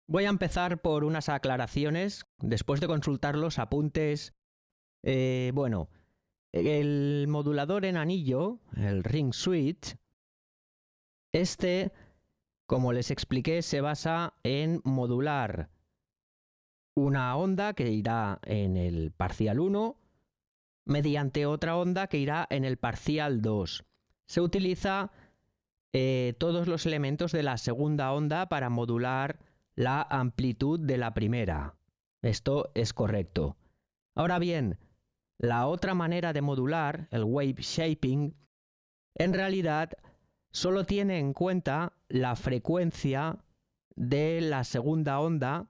Voy a empezar por unas aclaraciones. Después de consultar los apuntes, bueno, el modulador en anillo, el Ring Switch, como les expliqué, se basa en modular una onda que irá en el parcial 1 mediante otra onda que irá en el parcial 2. Se utiliza todos los elementos de la segunda onda para modular la amplitud de la primera. Esto es correcto. Ahora bien, la otra manera de modular, el wave shaping, en realidad solo tiene en cuenta la frecuencia de la segunda onda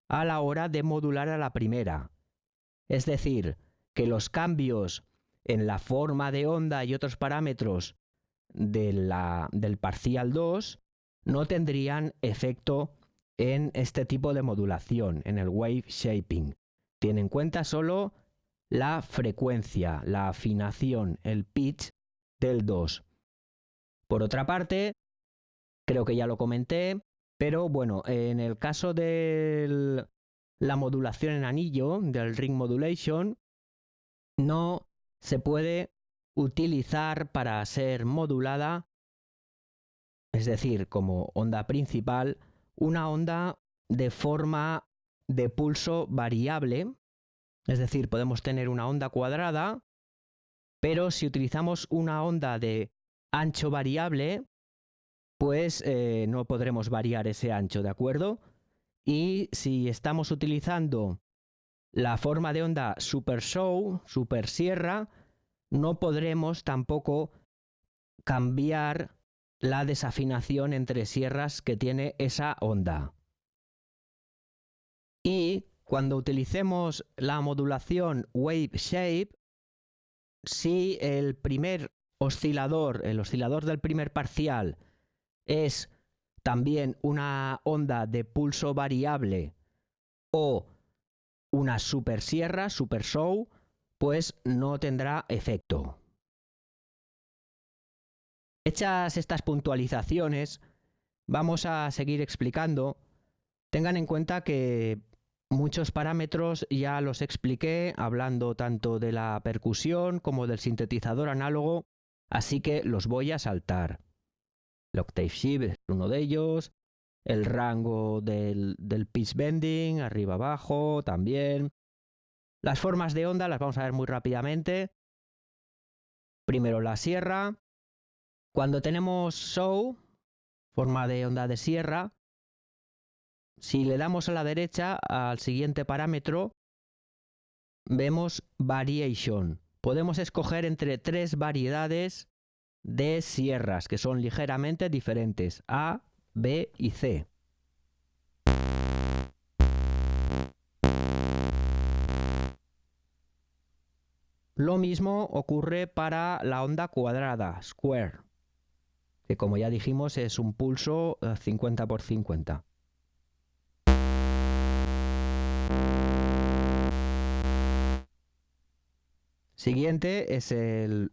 a la hora de modular a la primera. Es decir, que los cambios en la forma de onda y otros parámetros del parcial 2 no tendrían efecto en este tipo de modulación, en el wave shaping. Tiene en cuenta solo la frecuencia, la afinación, el pitch del 2. Por otra parte, creo que ya lo comenté, pero bueno, en el caso de la modulación en anillo, del ring modulation, no se puede utilizar para ser modulada, es decir, como onda principal, una onda de forma de pulso variable. Es decir, podemos tener una onda cuadrada, pero si utilizamos una onda de ancho variable, pues no podremos variar ese ancho, ¿de acuerdo? Y si estamos utilizando la forma de onda super show, super sierra, no podremos tampoco cambiar la desafinación entre sierras que tiene esa onda. Y cuando utilicemos la modulación wave shape, si el primer oscilador, el oscilador del primer parcial, es también una onda de pulso variable o una super sierra, super show, pues no tendrá efecto. Hechas estas puntualizaciones, vamos a seguir explicando. Tengan en cuenta que muchos parámetros ya los expliqué hablando tanto de la percusión como del sintetizador análogo, así que los voy a saltar. El octave shift es uno de ellos, el rango del pitch bending, arriba abajo también. Las formas de onda las vamos a ver muy rápidamente. Primero la sierra. Cuando tenemos show, forma de onda de sierra, si le damos a la derecha al siguiente parámetro, vemos variation. Podemos escoger entre tres variedades de sierras que son ligeramente diferentes, A, B y C. Lo mismo ocurre para la onda cuadrada, square, que como ya dijimos es un pulso 50 por 50. Siguiente es el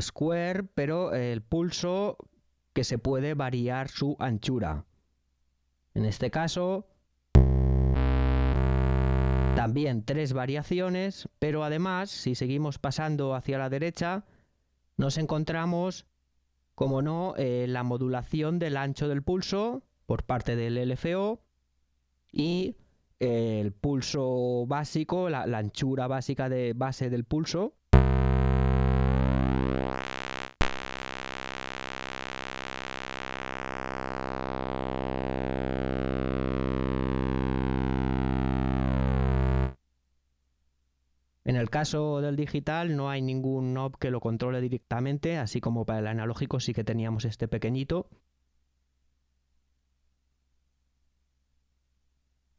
square, pero el pulso que se puede variar su anchura. En este caso, también tres variaciones, pero además, si seguimos pasando hacia la derecha, nos encontramos, como no, la modulación del ancho del pulso por parte del LFO y el pulso básico, la anchura básica de base del pulso. En el caso del digital no hay ningún knob que lo controle directamente, así como para el analógico sí que teníamos este pequeñito.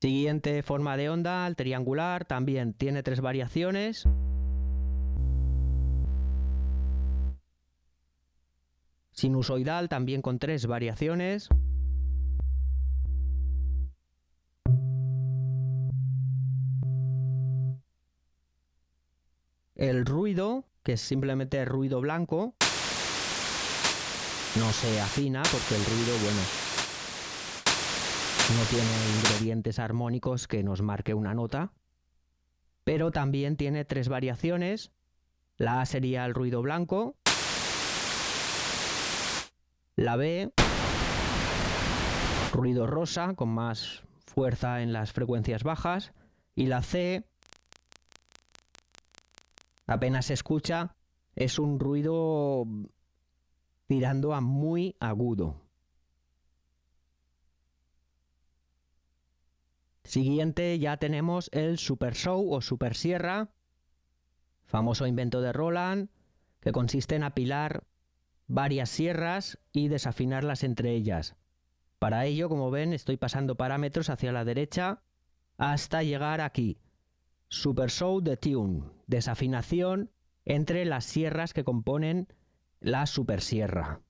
Siguiente forma de onda, el triangular, también tiene tres variaciones. Sinusoidal también con tres variaciones. El ruido, que es simplemente ruido blanco, no se afina porque el ruido, bueno, No tiene ingredientes armónicos que nos marque una nota, pero también tiene 3 variaciones. La A sería el ruido blanco, la B, ruido rosa con más fuerza en las frecuencias bajas, y la C, apenas se escucha, es un ruido tirando a muy agudo. Siguiente ya tenemos el Super Show o Super Sierra, famoso invento de Roland, que consiste en apilar varias sierras y desafinarlas entre ellas. Para ello, como ven, estoy pasando parámetros hacia la derecha hasta llegar aquí. Super Show de Tune, desafinación entre las sierras que componen la Super Sierra.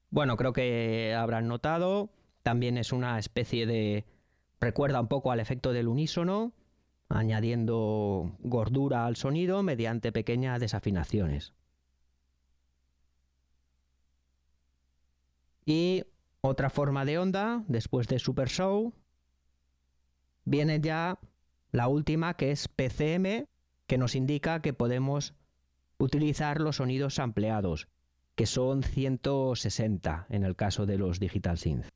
Bueno, creo que habrán notado, también es una especie de... recuerda un poco al efecto del unísono, añadiendo gordura al sonido mediante pequeñas desafinaciones. Y otra forma de onda, después de Super Show, viene ya la última, que es PCM, que nos indica que podemos utilizar los sonidos ampliados, que son 160 en el caso de los Digital Synth.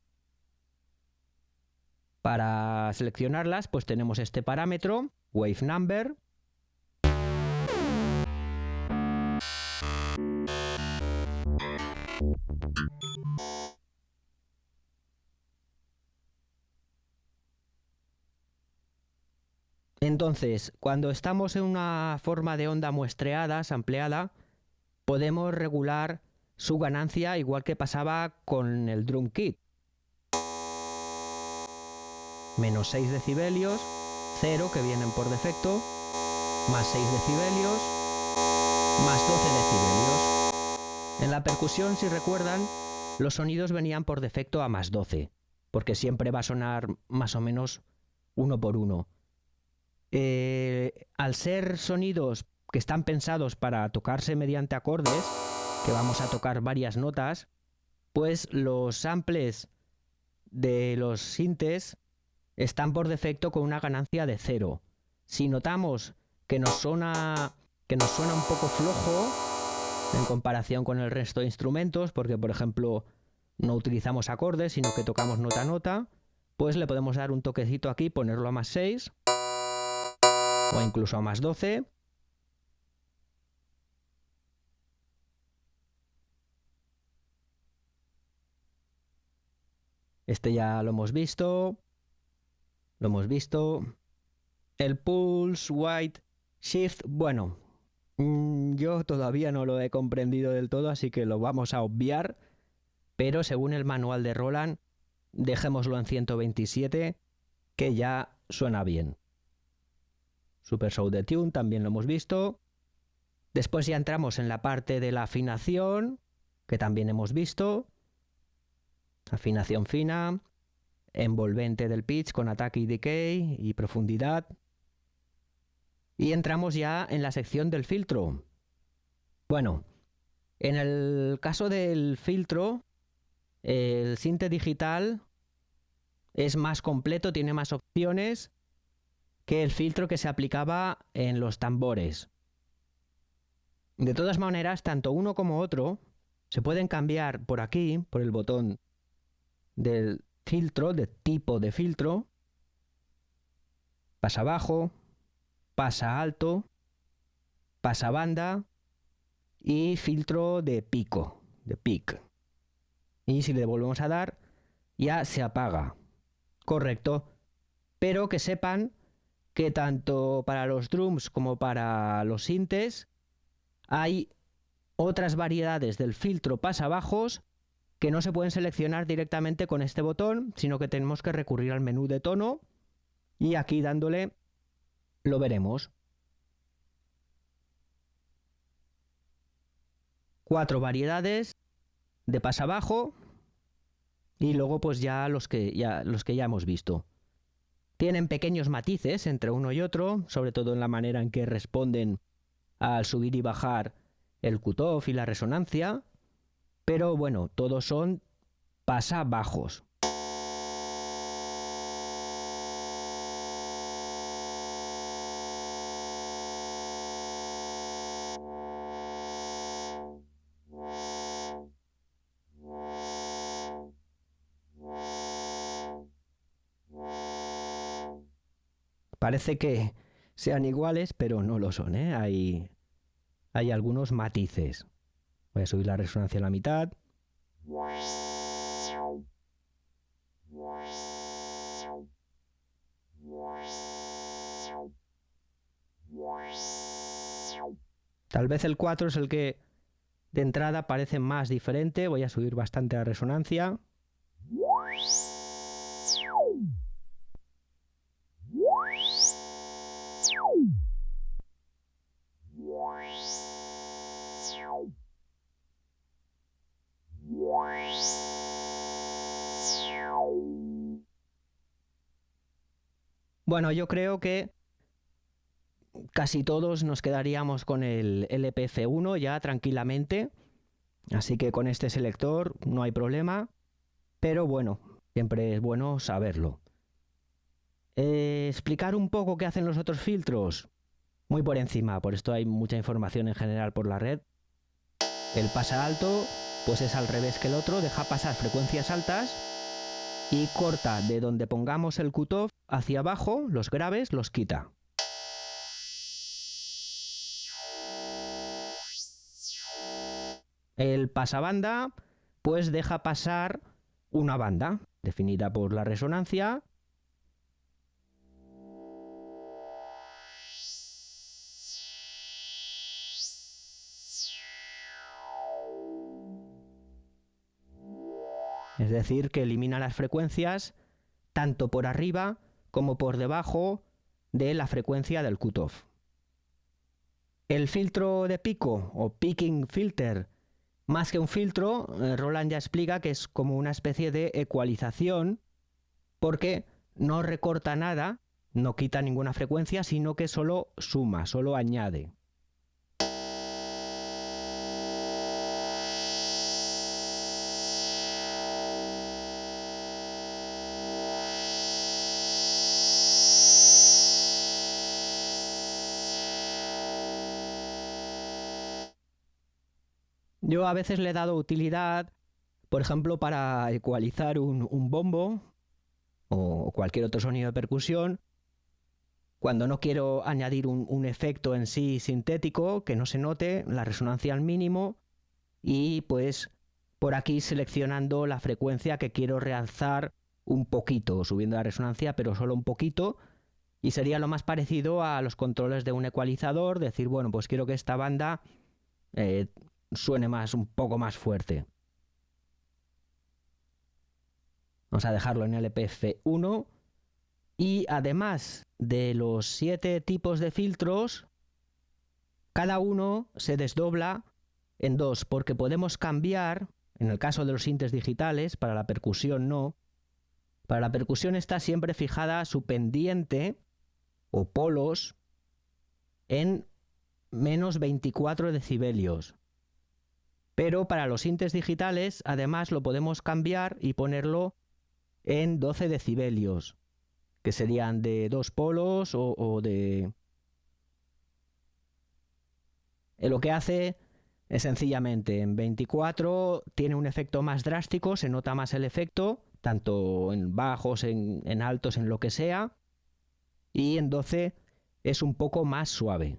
Para seleccionarlas, pues tenemos este parámetro, Wave Number. Entonces, cuando estamos en una forma de onda muestreada, ampliada, podemos regular su ganancia igual que pasaba con el Drum Kit. Menos 6 decibelios, 0 que vienen por defecto, más 6 decibelios, más 12 decibelios. En la percusión, si recuerdan, los sonidos venían por defecto a más 12, porque siempre va a sonar más o menos uno por uno. Al ser sonidos que están pensados para tocarse mediante acordes, que vamos a tocar varias notas, pues los samples de los sintes están por defecto con una ganancia de 0. Si notamos que nos suena un poco flojo en comparación con el resto de instrumentos, porque por ejemplo no utilizamos acordes, sino que tocamos nota a nota, pues le podemos dar un toquecito aquí, ponerlo a más 6 o incluso a más 12. Este ya lo hemos visto. El Pulse Wide Shift, bueno, yo todavía no lo he comprendido del todo, así que lo vamos a obviar. Pero según el manual de Roland, dejémoslo en 127, que ya suena bien. Super Show de Tune también lo hemos visto. Después ya entramos en la parte de la afinación, que también hemos visto. Afinación fina, envolvente del pitch con ataque y decay y profundidad. Y entramos ya en la sección del filtro. Bueno, en el caso del filtro, el sinte digital es más completo, tiene más opciones que el filtro que se aplicaba en los tambores. De todas maneras, tanto uno como otro se pueden cambiar por aquí, por el botón del filtro, de tipo de filtro, pasa bajo, pasa alto, pasa banda y filtro de pico, de peak. Y si le volvemos a dar, ya se apaga. Correcto. Pero que sepan que tanto para los drums como para los sintes hay otras variedades del filtro pasabajos que no se pueden seleccionar directamente con este botón, sino que tenemos que recurrir al menú de tono y aquí dándole lo veremos. 4 variedades de pasabajo y luego pues ya los que ya hemos visto. Tienen pequeños matices entre uno y otro, sobre todo en la manera en que responden al subir y bajar el cutoff y la resonancia, pero bueno, todos son pasabajos. Parece que sean iguales, pero no lo son, ¿eh? Hay algunos matices. Voy a subir la resonancia a la mitad. Tal vez el 4 es el que de entrada parece más diferente. Voy a subir bastante la resonancia. Bueno, yo creo que casi todos nos quedaríamos con el LPF1 ya tranquilamente, así que con este selector no hay problema, pero bueno, siempre es bueno saberlo. Explicar un poco qué hacen los otros filtros, muy por encima, por esto hay mucha información en general por la red. El pasa alto, pues es al revés que el otro, deja pasar frecuencias altas y corta de donde pongamos el cutoff hacia abajo, los graves los quita. El pasabanda pues deja pasar una banda definida por la resonancia. Es decir, que elimina las frecuencias tanto por arriba como por debajo de la frecuencia del cutoff. El filtro de pico o picking filter, más que un filtro, Roland ya explica que es como una especie de ecualización porque no recorta nada, no quita ninguna frecuencia, sino que solo suma, solo añade. Yo a veces le he dado utilidad, por ejemplo, para ecualizar un bombo o cualquier otro sonido de percusión, cuando no quiero añadir un efecto en sí sintético, que no se note, la resonancia al mínimo, y pues por aquí seleccionando la frecuencia que quiero realzar un poquito, subiendo la resonancia, pero solo un poquito, y sería lo más parecido a los controles de un ecualizador, decir, bueno, pues quiero que esta banda suene un poco más fuerte. Vamos a dejarlo en LPF1 y además de los 7 tipos de filtros, cada uno se desdobla en 2 porque podemos cambiar, en el caso de los sintes digitales, para la percusión no. Para la percusión está siempre fijada su pendiente o polos en menos 24 decibelios. Pero para los sintes digitales, además lo podemos cambiar y ponerlo en 12 decibelios, que serían de 2 polos o de... Lo que hace es sencillamente en 24 tiene un efecto más drástico, se nota más el efecto, tanto en bajos, en altos, en lo que sea, y en 12 es un poco más suave.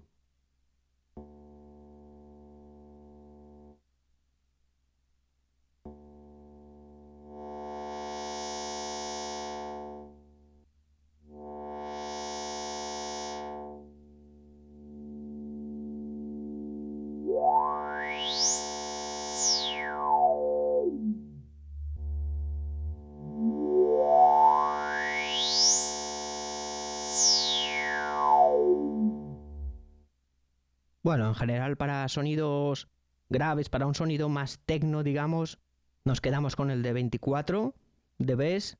Bueno, en general para sonidos graves, para un sonido más tecno, digamos, nos quedamos con el de 24 dB,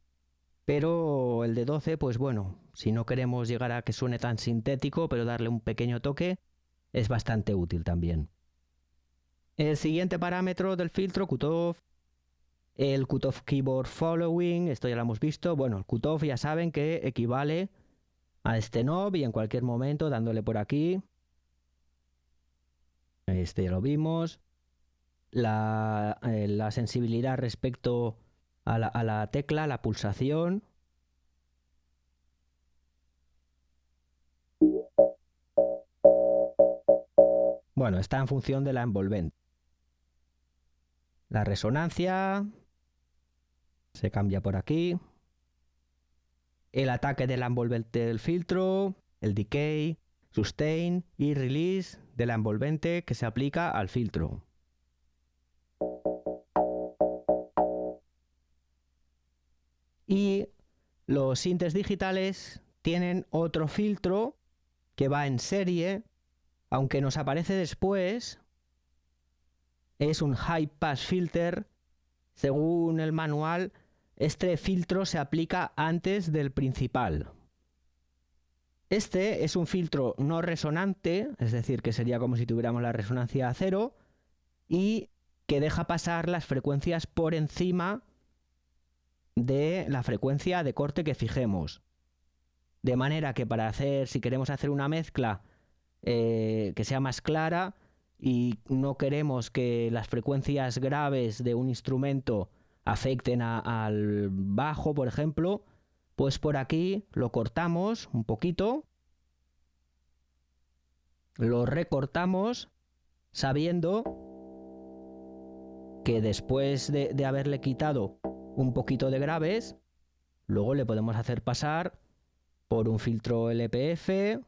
pero el de 12, pues bueno, si no queremos llegar a que suene tan sintético, pero darle un pequeño toque, es bastante útil también. El siguiente parámetro del filtro, cutoff, el cutoff keyboard following, esto ya lo hemos visto. Bueno, el cutoff ya saben que equivale a este knob y en cualquier momento dándole por aquí, este ya lo vimos, la sensibilidad respecto a la tecla, la pulsación. Bueno, está en función de la envolvente. La resonancia se cambia por aquí. El ataque de la envolvente del filtro, el decay, sustain y release de la envolvente que se aplica al filtro. Y los sintes digitales tienen otro filtro que va en serie, aunque nos aparece después. Es un high pass filter. Según el manual, este filtro se aplica antes del principal. Este es un filtro no resonante, es decir, que sería como si tuviéramos la resonancia a cero, y que deja pasar las frecuencias por encima de la frecuencia de corte que fijemos. De manera que si queremos hacer una mezcla que sea más clara y no queremos que las frecuencias graves de un instrumento afecten al bajo, por ejemplo, pues por aquí lo cortamos un poquito, lo recortamos sabiendo que después de haberle quitado un poquito de graves, luego le podemos hacer pasar por un filtro LPF,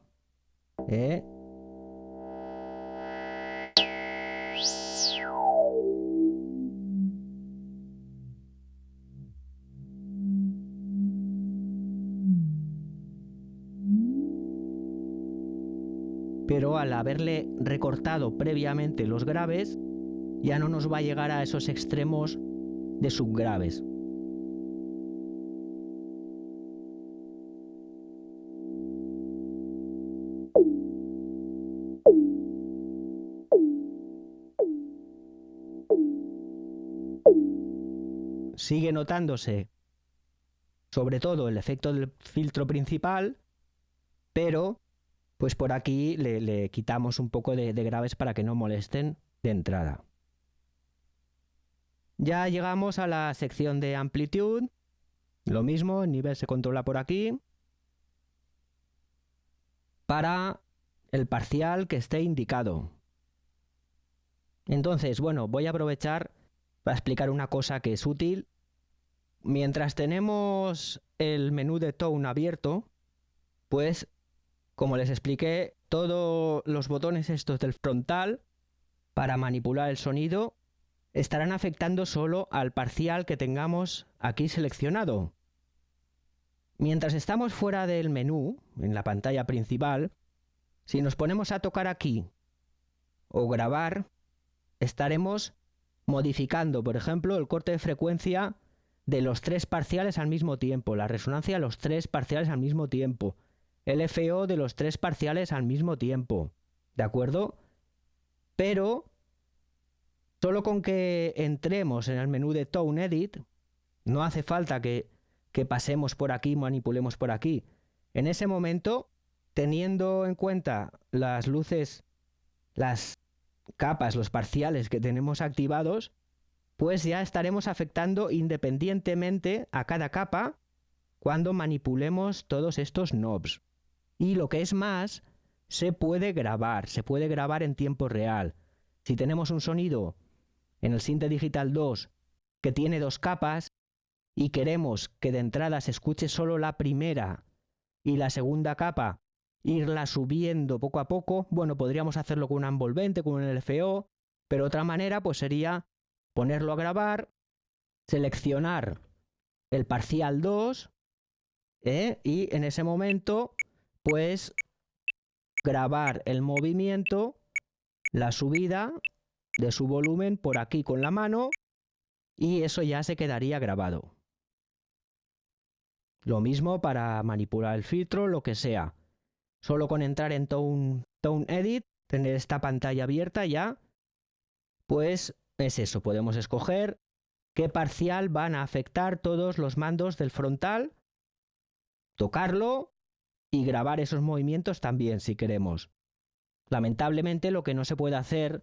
pero al haberle recortado previamente los graves, ya no nos va a llegar a esos extremos de subgraves. Sigue notándose sobre todo el efecto del filtro principal, pero pues por aquí le quitamos un poco de graves para que no molesten de entrada. Ya llegamos a la sección de amplitud. Lo mismo, el nivel se controla por aquí. Para el parcial que esté indicado. Entonces, bueno, voy a aprovechar para explicar una cosa que es útil. Mientras tenemos el menú de tone abierto, pues, como les expliqué, todos los botones estos del frontal para manipular el sonido estarán afectando solo al parcial que tengamos aquí seleccionado. Mientras estamos fuera del menú, en la pantalla principal, si nos ponemos a tocar aquí o grabar, estaremos modificando, por ejemplo, el corte de frecuencia de los tres parciales al mismo tiempo, la resonancia de los tres parciales al mismo tiempo, el FO de los tres parciales al mismo tiempo, ¿de acuerdo? Pero solo con que entremos en el menú de Tone Edit, no hace falta que pasemos por aquí, manipulemos por aquí. En ese momento, teniendo en cuenta las luces, las capas, los parciales que tenemos activados, pues ya estaremos afectando independientemente a cada capa cuando manipulemos todos estos knobs. Y lo que es más, se puede grabar en tiempo real. Si tenemos un sonido en el Synth Digital 2 que tiene dos capas y queremos que de entrada se escuche solo la primera y la segunda capa irla subiendo poco a poco, bueno, podríamos hacerlo con una envolvente, con un LFO, pero otra manera pues sería ponerlo a grabar, seleccionar el parcial 2 y en ese momento pues grabar el movimiento la subida de su volumen por aquí con la mano y eso ya se quedaría grabado. Lo mismo para manipular el filtro, lo que sea. Solo con entrar en Tone Edit, tener esta pantalla abierta ya, pues es eso, podemos escoger qué parcial van a afectar todos los mandos del frontal, tocarlo y grabar esos movimientos también si queremos. Lamentablemente lo que no se puede hacer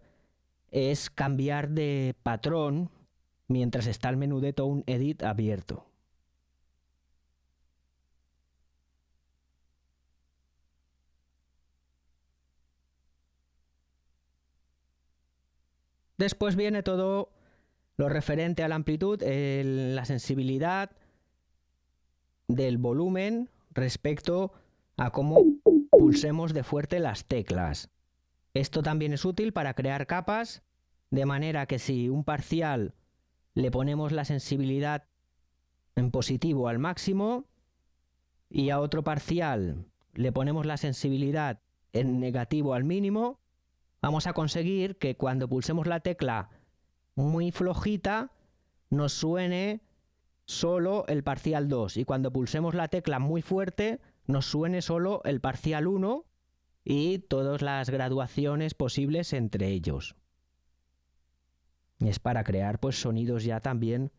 es cambiar de patrón mientras está el menú de Tone Edit abierto. Después viene todo lo referente a la amplitud, la sensibilidad del volumen respecto a cómo pulsemos de fuerte las teclas. Esto también es útil para crear capas, de manera que si un parcial le ponemos la sensibilidad en positivo al máximo y a otro parcial le ponemos la sensibilidad en negativo al mínimo, vamos a conseguir que cuando pulsemos la tecla muy flojita nos suene solo el parcial 2 y cuando pulsemos la tecla muy fuerte nos suene solo el parcial 1 y todas las graduaciones posibles entre ellos. Es para crear pues sonidos ya también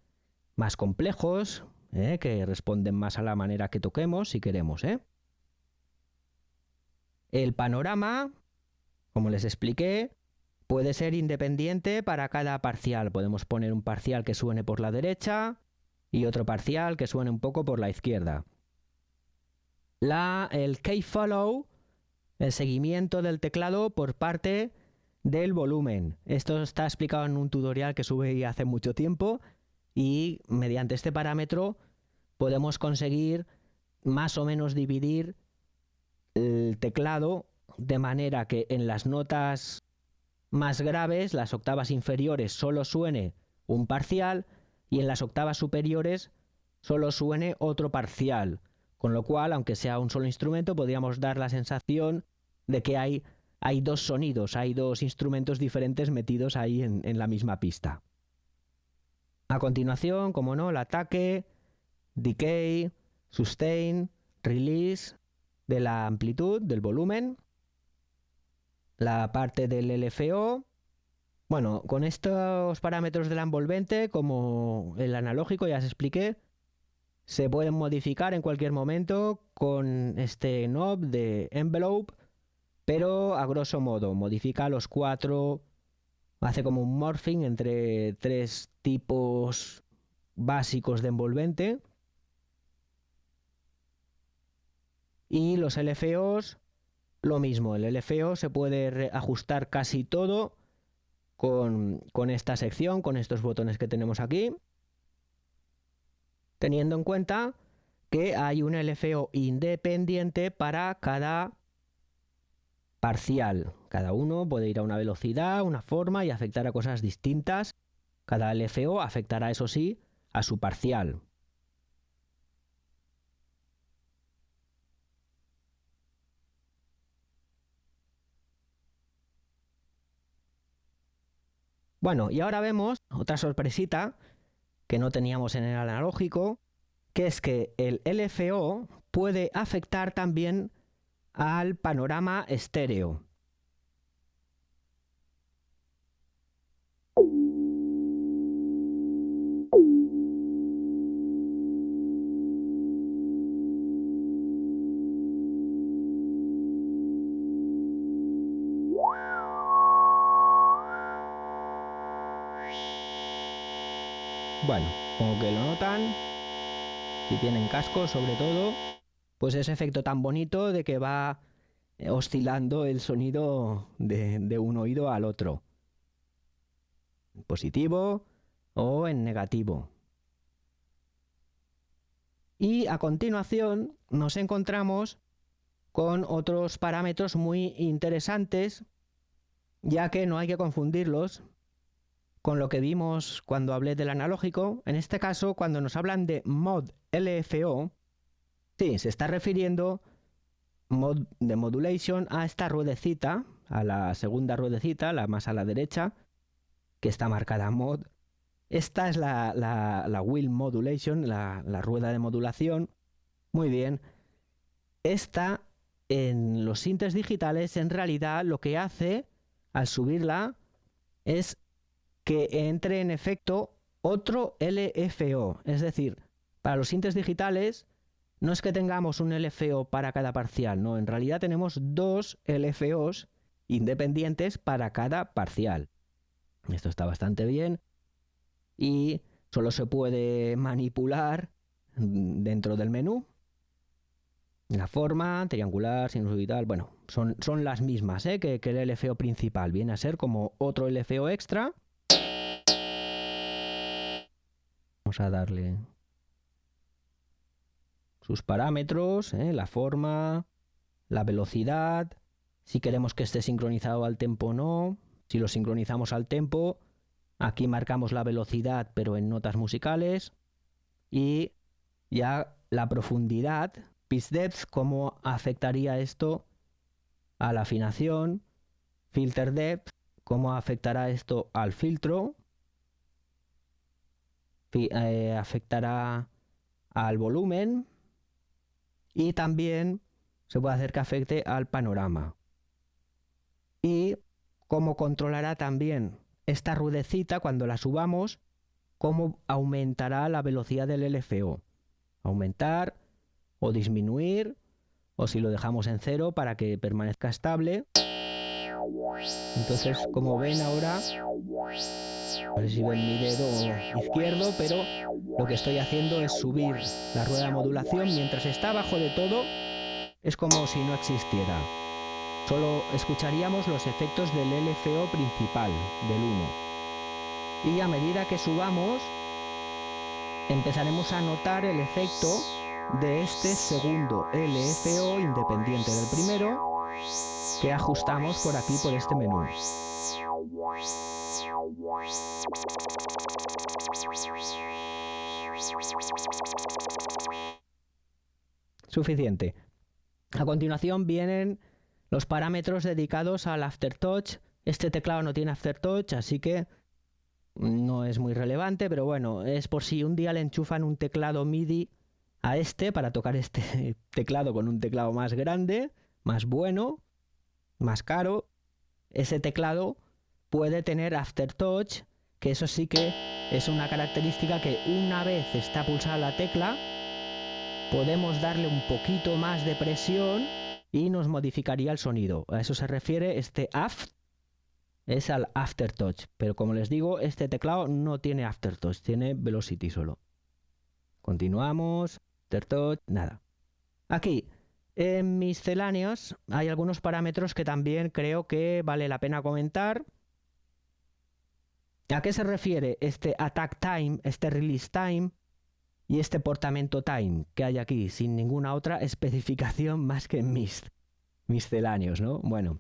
más complejos, que responden más a la manera que toquemos si queremos. El panorama, como les expliqué, puede ser independiente para cada parcial. Podemos poner un parcial que suene por la derecha y otro parcial que suene un poco por la izquierda. El K-Follow, el seguimiento del teclado por parte del volumen. Esto está explicado en un tutorial que subí hace mucho tiempo y mediante este parámetro podemos conseguir más o menos dividir el teclado de manera que en las notas más graves, las octavas inferiores, solo suene un parcial y en las octavas superiores solo suene otro parcial. Con lo cual, aunque sea un solo instrumento, podríamos dar la sensación de que hay dos sonidos, hay dos instrumentos diferentes metidos ahí en la misma pista. A continuación, como no, el ataque, decay, sustain, release de la amplitud, del volumen, la parte del LFO. Bueno, con estos parámetros de la envolvente, como el analógico ya os expliqué, se pueden modificar en cualquier momento con este knob de envelope, pero a grosso modo modifica los 4, hace como un morphing entre 3 tipos básicos de envolvente. Y los LFOs, lo mismo, el LFO se puede ajustar casi todo con esta sección, con estos botones que tenemos aquí, teniendo en cuenta que hay un LFO independiente para cada parcial. Cada uno puede ir a una velocidad, una forma y afectar a cosas distintas. Cada LFO afectará, eso sí, a su parcial. Bueno, y ahora vemos otra sorpresita que no teníamos en el analógico, que es que el LFO puede afectar también al panorama estéreo. Bueno, como que lo notan, si tienen casco sobre todo, pues ese efecto tan bonito de que va oscilando el sonido de un oído al otro, en positivo o en negativo. Y a continuación nos encontramos con otros parámetros muy interesantes, ya que no hay que confundirlos con lo que vimos cuando hablé del analógico. En este caso, cuando nos hablan de mod LFO, sí, se está refiriendo de modulation a esta ruedecita, a la segunda ruedecita, la más a la derecha, que está marcada mod. Esta es la wheel modulation, la rueda de modulación. Muy bien. Esta, en los sintes digitales, en realidad lo que hace al subirla es que entre en efecto otro LFO. Es decir, para los sintes digitales no es que tengamos un LFO para cada parcial, no, en realidad tenemos dos LFOs independientes para cada parcial. Esto está bastante bien y solo se puede manipular dentro del menú. La forma, triangular, sinusoidal, bueno, son las mismas que el LFO principal. Viene a ser como otro LFO extra. Vamos a darle sus parámetros, la forma, la velocidad, si queremos que esté sincronizado al tempo o no. Si lo sincronizamos al tempo, aquí marcamos la velocidad pero en notas musicales. Y ya la profundidad, pitch depth, cómo afectaría esto a la afinación. Filter depth, cómo afectará esto al filtro. Afectará al volumen. Y también se puede hacer que afecte al panorama. Y cómo controlará también esta ruedecita cuando la subamos, cómo aumentará la velocidad del LFO. Aumentar o disminuir, o si lo dejamos en 0 para que permanezca estable. Entonces, como ven ahora, no sé si ven mi dedo izquierdo, pero lo que estoy haciendo es subir la rueda de modulación. Mientras está abajo de todo, es como si no existiera. Solo escucharíamos los efectos del LFO principal, del 1. Y a medida que subamos, empezaremos a notar el efecto de este segundo LFO independiente del primero, que ajustamos por aquí, por este menú. Suficiente. A continuación vienen los parámetros dedicados al Aftertouch. Este teclado no tiene Aftertouch, así que no es muy relevante, pero bueno, es por si un día le enchufan un teclado MIDI a este para tocar este teclado con un teclado más grande, más bueno, más caro. Ese teclado puede tener Aftertouch, que eso sí que es una característica que una vez está pulsada la tecla, podemos darle un poquito más de presión y nos modificaría el sonido. A eso se refiere este Aft, es al Aftertouch. Pero como les digo, este teclado no tiene Aftertouch, tiene Velocity solo. Continuamos, Aftertouch, nada. Aquí, en misceláneos, hay algunos parámetros que también creo que vale la pena comentar. ¿A qué se refiere este Attack Time, este Release Time y este Portamento Time que hay aquí, sin ninguna otra especificación más que en misceláneos, ¿no? Bueno,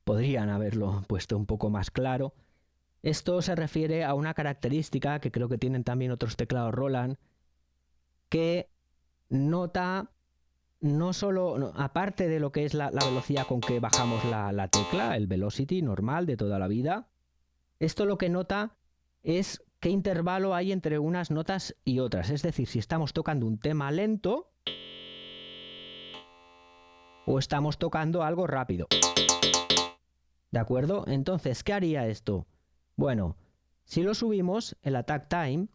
podrían haberlo puesto un poco más claro. Esto se refiere a una característica que creo que tienen también otros teclados Roland, que nota no solo, aparte de lo que es la velocidad con que bajamos la tecla, el velocity normal de toda la vida, esto lo que nota es qué intervalo hay entre unas notas y otras. Es decir, si estamos tocando un tema lento o estamos tocando algo rápido. ¿De acuerdo? Entonces, ¿qué haría esto? Bueno, si lo subimos, el Attack Time,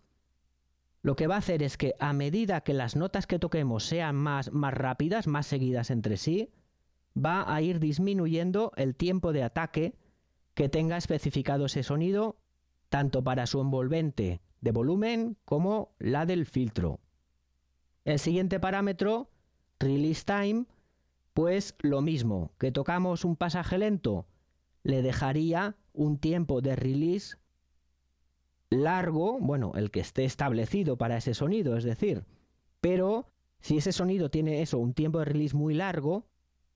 lo que va a hacer es que a medida que las notas que toquemos sean más rápidas, más seguidas entre sí, va a ir disminuyendo el tiempo de ataque que tenga especificado ese sonido, tanto para su envolvente de volumen como la del filtro. El siguiente parámetro, Release Time, pues lo mismo, que tocamos un pasaje lento, le dejaría un tiempo de release largo, bueno, el que esté establecido para ese sonido, es decir, pero si ese sonido tiene eso, un tiempo de release muy largo,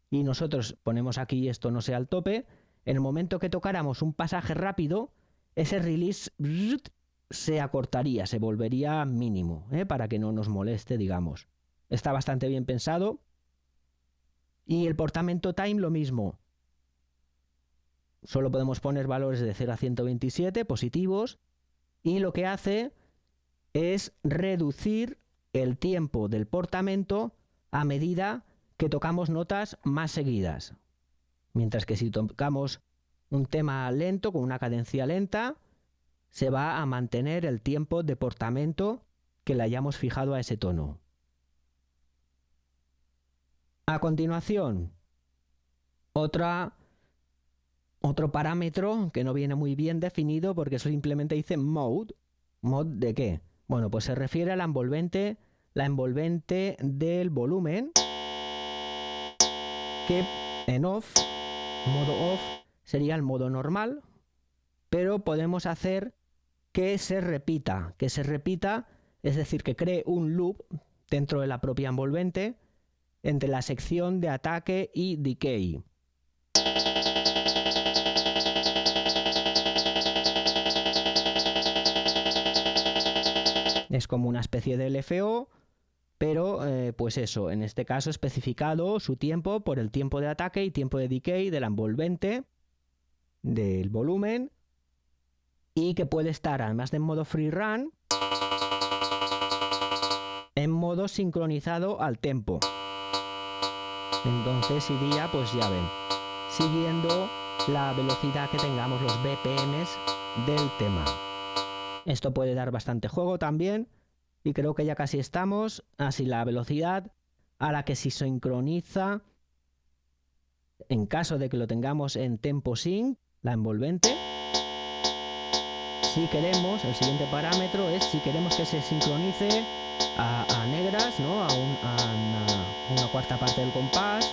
y nosotros ponemos aquí esto no sea al tope, en el momento que tocáramos un pasaje rápido, ese release se acortaría, se volvería mínimo, para que no nos moleste, digamos. Está bastante bien pensado Y el portamento time lo mismo. Solo podemos poner valores de 0 a 127 positivos y lo que hace es reducir el tiempo del portamento a medida que tocamos notas más seguidas. Mientras que si tocamos un tema lento con una cadencia lenta, se va a mantener el tiempo de portamento que le hayamos fijado a ese tono. A continuación, otro parámetro que no viene muy bien definido porque simplemente dice mode. ¿Mode de qué? Bueno, pues se refiere a la envolvente del volumen, que en off, modo off, sería el modo normal, pero podemos hacer que se repita, es decir, que cree un loop dentro de la propia envolvente entre la sección de ataque y decay. Es como una especie de LFO, pero pues eso, en este caso especificado su tiempo por el tiempo de ataque y tiempo de decay de la envolvente del volumen, y que puede estar, además de en modo free run, en modo sincronizado al tempo. Entonces iría, pues ya ven, siguiendo la velocidad que tengamos, los BPMs del tema. Esto puede dar bastante juego también, y creo que ya casi estamos. Así la velocidad a la que se sincroniza en caso de que lo tengamos en tempo sync, la envolvente. Si queremos, el siguiente parámetro es si queremos que se sincronice a negras, ¿no? a una cuarta parte del compás,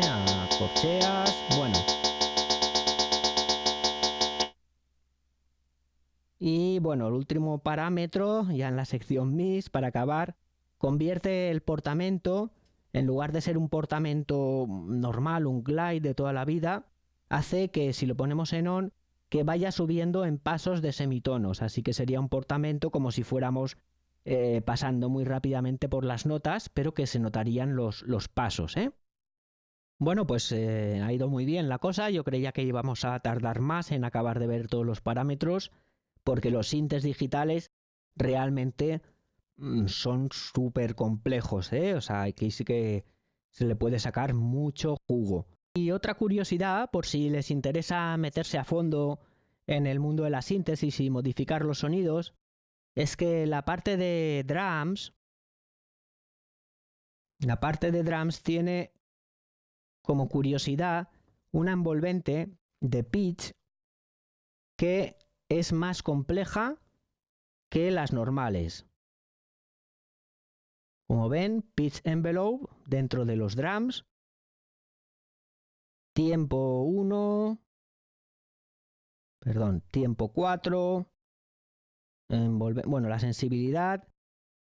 a corcheas, bueno. Y bueno, el último parámetro, ya en la sección MIS, para acabar, convierte el portamento, en lugar de ser un portamento normal, un glide de toda la vida, hace que si lo ponemos en on, que vaya subiendo en pasos de semitonos. Así que sería un portamento como si fuéramos pasando muy rápidamente por las notas, pero que se notarían los pasos, ¿eh? Bueno, pues ha ido muy bien la cosa. Yo creía que íbamos a tardar más en acabar de ver todos los parámetros, porque los sintes digitales realmente son súper complejos, ¿eh? O sea, aquí sí que se le puede sacar mucho jugo. Y otra curiosidad, por si les interesa meterse a fondo en el mundo de la síntesis y modificar los sonidos, es que la parte de drums tiene como curiosidad una envolvente de pitch que es más compleja que las normales. Como ven, pitch envelope dentro de los drums, tiempo 4, bueno, la sensibilidad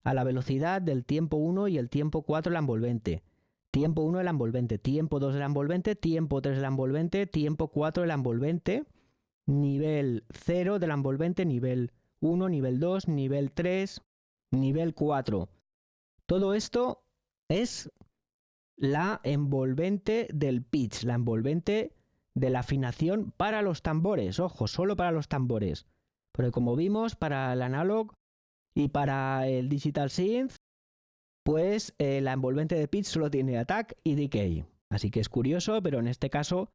a la velocidad del tiempo 1 y el tiempo 4 de la envolvente. Tiempo 1 de la envolvente, tiempo 2 de la envolvente, tiempo 3 de la envolvente, tiempo 4 de la envolvente, nivel 0 de la envolvente, nivel 1, nivel 2, nivel 3, nivel 4. Todo esto es la envolvente del pitch, la envolvente de la afinación para los tambores. Ojo, solo para los tambores. Porque como vimos, para el analog y para el digital synth, pues la envolvente de pitch solo tiene attack y decay. Así que es curioso, pero en este caso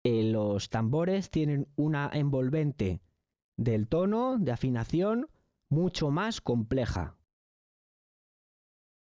los tambores tienen una envolvente del tono de afinación mucho más compleja.